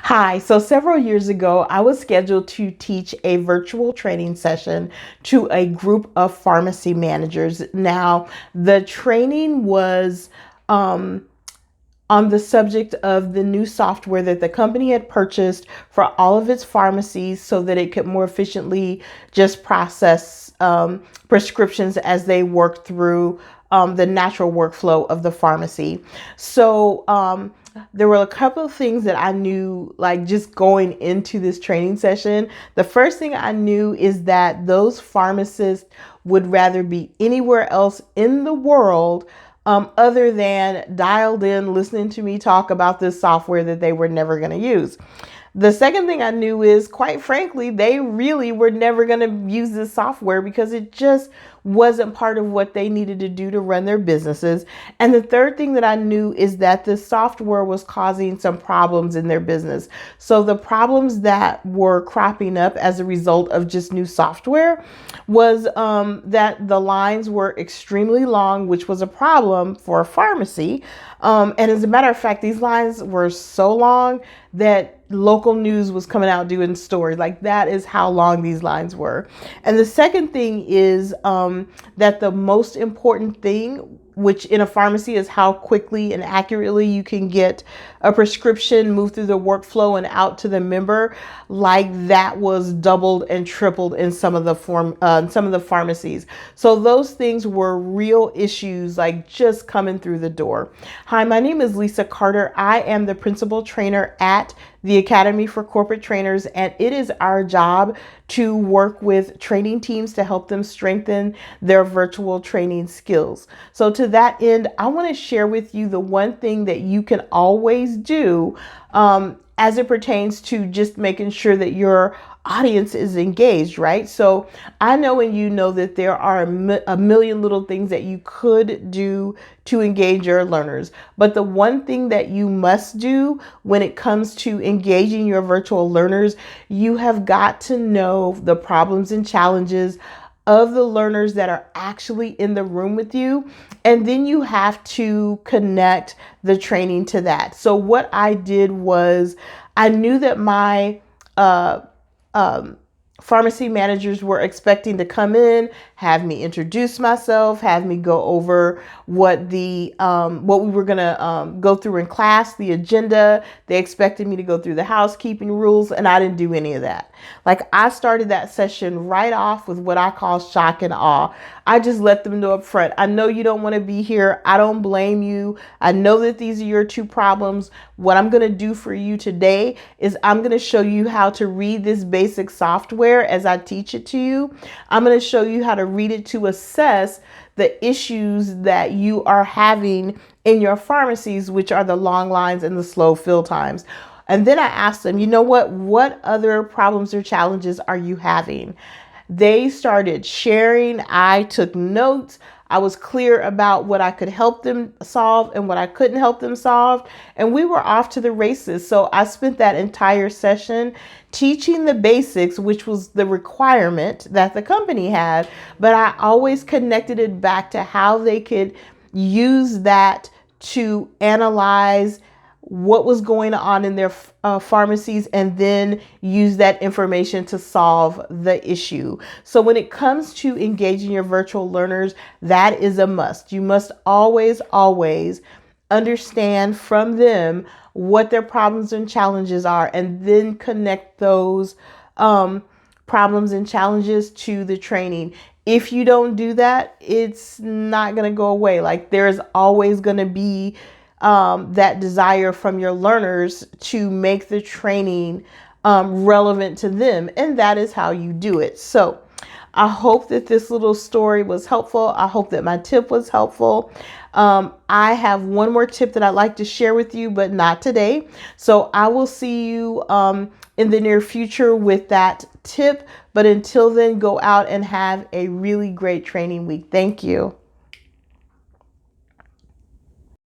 Hi, so several years ago, I was scheduled to teach a virtual training session to a group of pharmacy managers. Now, the training was um, on the subject of the new software that the company had purchased for all of its pharmacies so that it could more efficiently just process prescriptions as they work through the natural workflow of the pharmacy. So, there were a couple of things that I knew, like just going into this training session. The first thing I knew is that those pharmacists would rather be anywhere else in the world other than dialed in, listening to me talk about this software that they were never going to use. The second thing I knew is, quite frankly, they really were never going to use this software because it just wasn't part of what they needed to do to run their businesses. And the third thing that I knew is that the software was causing some problems in their business. So the problems that were cropping up as a result of just new software was that the lines were extremely long, which was a problem for a pharmacy. And as a matter of fact, these lines were so long that local news was coming out doing stories. Like, that is how long these lines were. And the second thing is that the most important thing, which in a pharmacy is how quickly and accurately you can get a prescription moved through the workflow and out to the member, like that was doubled and tripled in some of the pharmacies. So those things were real issues, like just coming through the door. Hi, my name is Lisa Carter. I am the principal trainer at the Academy for Corporate Trainers, and it is our job to work with training teams to help them strengthen their virtual training skills. So to that end, I want to share with you the one thing that you can always do as it pertains to just making sure that your audience is engaged, right? So I know and you know that there are a million little things that you could do to engage your learners. But the one thing that you must do when it comes to engaging your virtual learners, you have got to know the problems and challenges of the learners that are actually in the room with you. And then you have to connect the training to that. So what I did was, I knew that my pharmacy managers were expecting to come in, have me introduce myself, have me go over what we were gonna go through in class, the agenda. They expected me to go through the housekeeping rules, and I didn't do any of that. Like, I started that session right off with what I call shock and awe. I just let them know up front, I know you don't want to be here. I don't blame you. I know that these are your two problems. What I'm going to do for you today is I'm going to show you how to read this basic software as I teach it to you. I'm going to show you how to read it to assess the issues that you are having in your pharmacies, which are the long lines and the slow fill times. And then I asked them, you know what other problems or challenges are you having? They started sharing. I took notes. I was clear about what I could help them solve and what I couldn't help them solve. And we were off to the races. So I spent that entire session teaching the basics, which was the requirement that the company had. But I always connected it back to how they could use that to analyze what was going on in their pharmacies and then use that information to solve the issue. So when it comes to engaging your virtual learners, that is a must. You must always understand from them what their problems and challenges are, and then connect those problems and challenges to the training. If you don't do that, it's not going to go away. Like, there's always going to be that desire from your learners to make the training relevant to them. And that is how you do it. So I hope that this little story was helpful. I hope that my tip was helpful. I have one more tip that I'd like to share with you, but not today. So I will see you in the near future with that tip. But until then, go out and have a really great training week. Thank you.